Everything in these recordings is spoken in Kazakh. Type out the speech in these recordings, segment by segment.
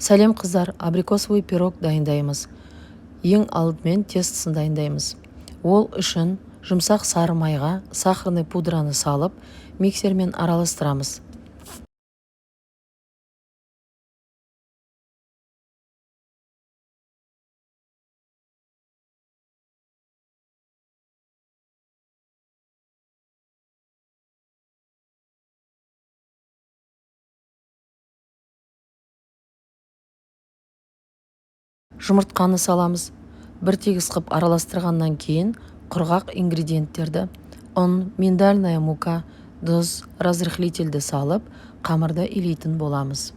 Сәлем қыздар, абрикосовый пирог дайындаймыз. Ең алдымен тестісін дайындаймыз. Ол үшін жұмсақ сары майға сахарный пудраны салып, миксермен араластырамыз. Жұмыртқаны саламыз. Бір тегіс қып араластырғаннан кейін құрғақ ингредиенттерді ұн, миндальная мука, тұз, разрыхлительді салып, қамырды илейтін боламыз.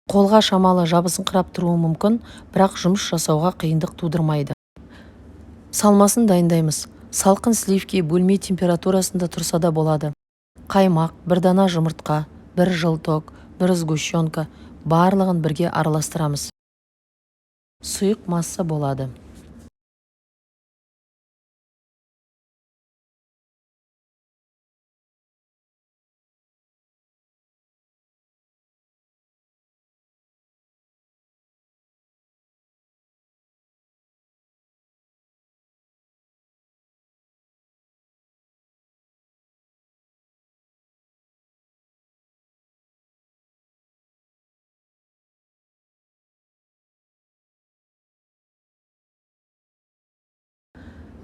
Қолға шамалы жабысыңқырап тұруы мүмкін, бірақ жұмыс жасауға қиындық тудырмайды. Салмасын дайындаймыз. Салқын сливки бөлме температурасында тұрса да болады. Қаймақ, бір дана жұмыртқа, бір желток, бір сгущенка, барлығын бірге араластырамыз. Сұйық масса болады.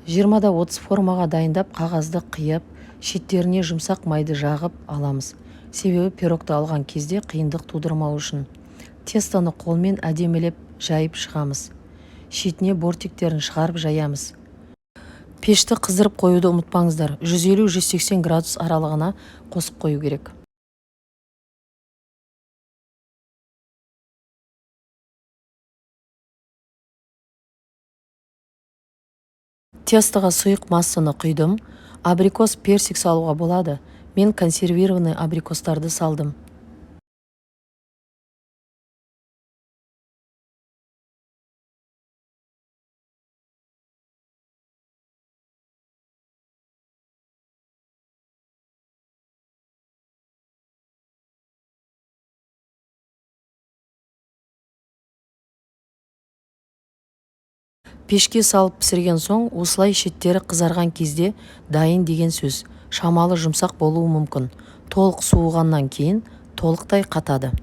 Жиырмада 30 формаға дайындап, қағазды қиып, шеттеріне жұмсақ майды жағып аламыз. Себебі пирогты алған кезде қиындық тудырмау үшін. Тестоны қолмен әдемілеп жайып шығамыз. Шетіне бортиктерін шығарып жаямыз. Пешті қыздырып қоюды ұмытпаңыздар. 150-180 градус аралығына қосып қою керек. Тестоға сұйық массаны құйдым. Абрикос, персик салуға болады. Мен консервированный абрикостарды салдым. Пешке салып пісірген соң, осылай шеттері қызарған кезде дайын деген сөз. Шамалы жұмсақ болуы мүмкін. Толық суығаннан кейін толықтай қатады.